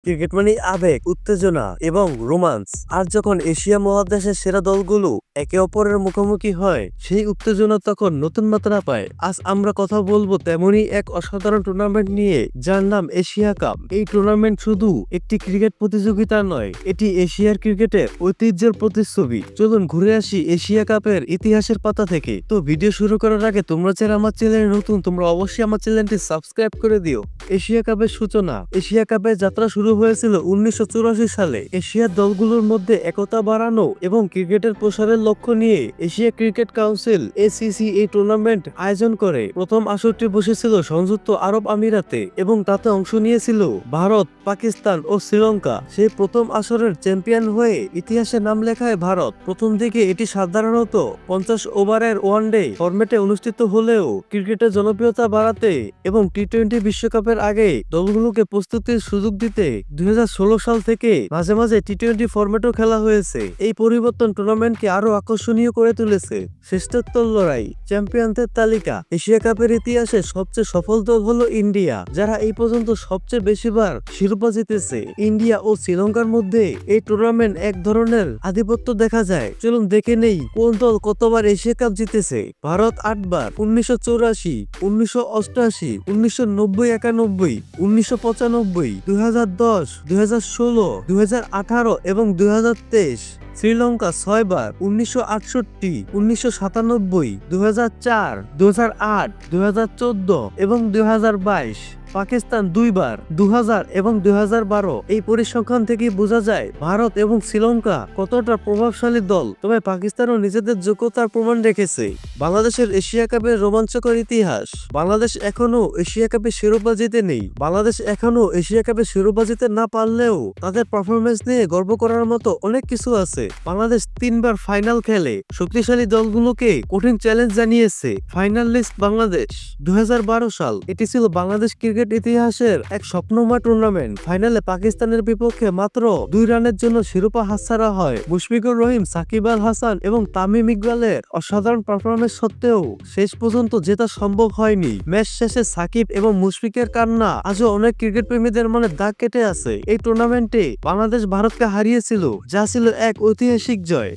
Cricket মানে আবেগ, উত্তেজনা এবং রোমান্স। আর যখন এশিয়া মহাদেশের সেরা দলগুলো একে অপরের মুখোমুখি হয়, সেই উত্তেজনা তখন নতুন মাত্রা পায়। আজ আমরা কথা বলবো তেমনই এক অসাধারণ টুর্নামেন্ট নিয়ে, যার নাম এশিয়া কাপ। এই টুর্নামেন্ট শুধু একটি ক্রিকেট প্রতিযোগিতা নয়, এটি এশিয়ার ক্রিকেটের ঐতিহ্যের প্রতিচ্ছবি। চলুন ঘুরে আসি এশিয়া কাপের ইতিহাসের পাতা থেকে। তো ভিডিও শুরু করার আগে তোমরা যারা আমার চ্যানেলে নতুন, তোমরা অবশ্যই আমার চ্যানেলটি সাবস্ক্রাইব করে দিও। এশিয়া কাপের সূচনা। এশিয়া কাপের যাত্রা শুরু হয়েছিল 1984 সালে। এশিয়ার দলগুলোর মধ্যে একতা বাড়ানো এবং ক্রিকেটের প্রসারের লক্ষ্য নিয়ে এশিয়া ক্রিকেট কাউন্সিল (ACC) এই টুর্নামেন্ট আয়োজন করে। প্রথম আসরটি বসেছিল সংযুক্ত আরব আমিরাতে এবং তাতে অংশ নিয়েছিল ভারত, পাকিস্তান ও শ্রীলঙ্কা। সেই প্রথম আসরের চ্যাম্পিয়ন হয়ে ইতিহাসে নাম লেখায় ভারত। প্রথম দিকে এটি সাধারণত 50 ওভারের ওয়ানডে ফরম্যাটে অনুষ্ঠিত হলেও ক্রিকেটের জনপ্রিয়তা বাড়াতে এবং টি-20 বিশ্বকাপের আগে দলগুলোকে প্রস্তুতির সুযোগ দিতে 2016 সাল থেকে মাঝে মাঝে টি-20 ফরম্যাটও খেলা হয়েছে। এই পরিবর্তন টুর্নামেন্টকে আরো আকর্ষণীয় করে তুলেছে। শ্রেষ্ঠত্বর লড়াই। চ্যাম্পিয়নদের তালিকা। এশিয়া কাপের ইতিহাসে সবচেয়ে সফল দল হলো ইন্ডিয়া, যারা এই পর্যন্ত সবচেয়ে বেশিবার শিরোপা জিতেছে। ইন্ডিয়া ও শ্রীলঙ্কার মধ্যে এই টুর্নামেন্ট এক ধরনের আধিপত্য দেখা যায়। চলুন দেখে নেই কোন দল কতবার এশিয়া কাপ জিতেছে। ভারত 8 বার, 1984, 1988, 1990-91, 1995, 2010, 2016, 2018 এবং 2023। শ্রীলঙ্কা 6 বার, 1968, 1997, 2004, 2008, 2014 এবং 2022। পাকিস্তান 2 বার, 2000 এবং 2012। এই পরিসংখ্যান থেকে বোঝা যায় ভারত এবং শ্রীলঙ্কা কতটা প্রভাবশালী দল। তবে পাকিস্তানও নিজেদের যোগ্যতার প্রমাণ রেখেছে। বাংলাদেশের এশিয়া কাপের রোমাঞ্চকর ইতিহাস। বাংলাদেশ এখনো এশিয়া কাপে শিরোপা জিতে নেই। বাংলাদেশ এখনো এশিয়া কাপে শিরোপা জিতে না পারলেও তাদের পারফরমেন্স নিয়ে গর্ব করার মতো অনেক কিছু আছে। বাংলাদেশ 3 বার ফাইনাল খেলে শক্তিশালী দলগুলোকে কঠিন চ্যালেঞ্জ জানিয়েছে। ফাইনাল লিস্ট বাংলাদেশ 2012 সাল। এটি ছিল বাংলাদেশ ক্রিকেট ইতিহাসের এক স্বপ্নময় টুর্নামেন্ট। ফাইনালে পাকিস্তানের বিপক্ষে মাত্র 2 রানের জন্য শিরোপা হাতছাড়া হয়। মুশফিকুর রহিম, সাকিব আল হাসান এবং তামিম ইকবালের অসাধারণ পারফরমেন্স সত্ত্বেও শেষ পর্যন্ত জেতা সম্ভব হয়নি। ম্যাচ শেষে সাকিব এবং মুশফিকের কান্না আজও অনেক ক্রিকেট প্রেমীদের মনে দাগ কেটে আছে। এই টুর্নামেন্টে বাংলাদেশ ভারতকে হারিয়েছিল, যা ছিল এক ঐতিহাসিক জয়।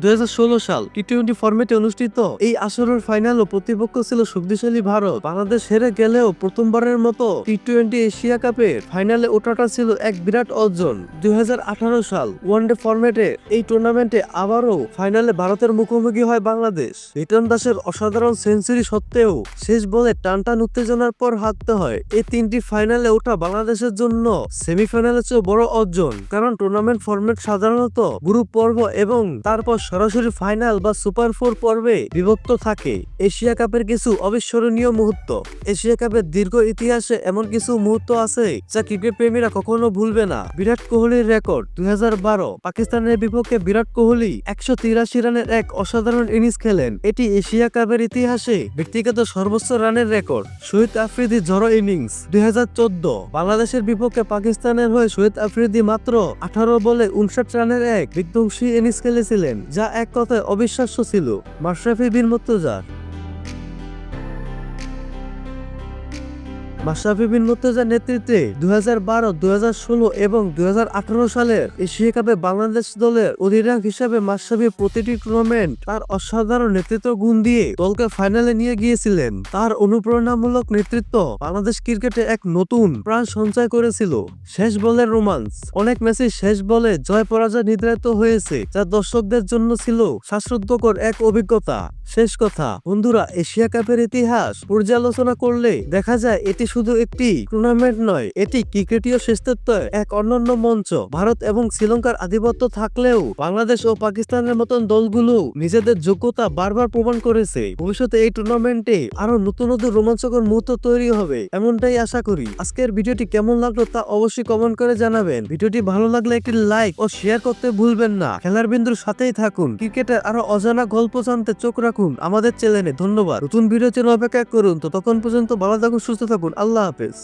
2016 সাল টি-20 ফরম্যাটে অনুষ্ঠিত এই আসরের ফাইনাল ও প্রতিপক্ষ ছিল শক্তিশালী ভারত। বাংলাদেশ হেরে গেলেও প্রথমবারের মতো টি-20 এশিয়া কাপের ফাইনালে ওঠাটা ছিল এক বিরাট অর্জন। 2018 সাল ওয়ানডে ফরম্যাটে এই টুর্নামেন্টে আবারও ফাইনালে ভারতের মুখোমুখি হয় বাংলাদেশ। লিটন দাসের অসাধারণ সেঞ্চুরি সত্ত্বেও শেষ বলে টানটান উত্তেজনার পর হারতে হয়। এই 3টি ফাইনালে ওঠা বাংলাদেশের জন্য সেমিফাইনালের চেয়ে বড় অর্জন, কারণ টুর্নামেন্ট ফরম্যাট সাধারণত গ্রুপ পর্ব এবং তারপর সরাসরি ফাইনাল বা সুপার 4 পর্বে বিভক্ত থাকে। এশিয়া কাপের কিছু অবিস্মরণীয় মুহূর্ত। এশিয়া কাপের দীর্ঘ ইতিহাসে এমন কিছু মুহূর্ত আছে যা ক্রিকেট প্রেমীরা কখনো ভুলবে না। বিরাট কোহলির রেকর্ড। 2012 পাকিস্তানের বিপক্ষে বিরাট কোহলি 183 রানের এক অসাধারণ ইনিংস খেলেন। এটি এশিয়া কাপের ইতিহাসে ব্যক্তিগত সর্বোচ্চ রানের রেকর্ড। শহীদ আফ্রিদি ঝড়ো ইনিংস। 2014 বাংলাদেশের বিপক্ষে পাকিস্তানের হয়ে শহীদ আফ্রিদি মাত্র 18 বলে 59 রানের এক বিধ্বংসী ইনিংস খেলেছিলেন, যা এক কথায় অবিশ্বাস্য ছিল। মাশরাফি বিন মুর্তজার নেতৃত্বে 2012, 2016 এবং 2018 সালের এশিয়া কাপে বাংলাদেশ দলের অধিনায়ক হিসেবে মাশরাফি প্রতিটি টুর্নামেন্ট তার অসাধারণ নেতৃত্ব গুণ দিয়ে দলকে ফাইনালে নিয়ে গিয়েছিলেন। তার অনুপ্রেরণামূলক নেতৃত্ব বাংলাদেশ ক্রিকেটে এক নতুন প্রাণ সঞ্চয় করেছিল। শেষ বলের রোমান্স। অনেক ম্যাচে শেষ বলে জয় পরাজয় নির্ধারিত হয়েছে, যা দর্শকদের জন্য ছিল শ্বাসরুদ্ধকর এক অভিজ্ঞতা। শেষ কথা বন্ধুরা, এশিয়া কাপের ইতিহাস পর্যালোচনা করলে দেখা যায় এটি শুধু একটি টুর্নামেন্ট নয়, এটি ক্রিকেটীয় শ্রেষ্ঠত্বের এক অনন্য মঞ্চ। ভারত এবং শ্রীলঙ্কার আধিপত্য থাকলেও বাংলাদেশ ও পাকিস্তানের মতন দলগুলো নিজেদের যোগ্যতা বারবার প্রমাণ করেছে। ভবিষ্যতে এই টুর্নামেন্টে আরো নতুন নতুন রোমাঞ্চকর মুহূর্ত তৈরি হবে, এমনটাই আশা করি। আজকের ভিডিওটি কেমন লাগলো তা অবশ্যই কমেন্ট করে জানাবেন। ভিডিওটি ভালো লাগলে একটি লাইক ও শেয়ার করতে ভুলবেন না। খেলার বিন্দুর সাথেই থাকুন। ক্রিকেটের আরো অজানা গল্প জানতে চোখ রাখুন আমাদের চ্যানেলে। ধন্যবাদ। নতুন ভিডিওর জন্য অপেক্ষা করুন। তো তখন পর্যন্ত ভালো থাকুন, সুস্থ থাকুন। আল্লাহ হাফেজ।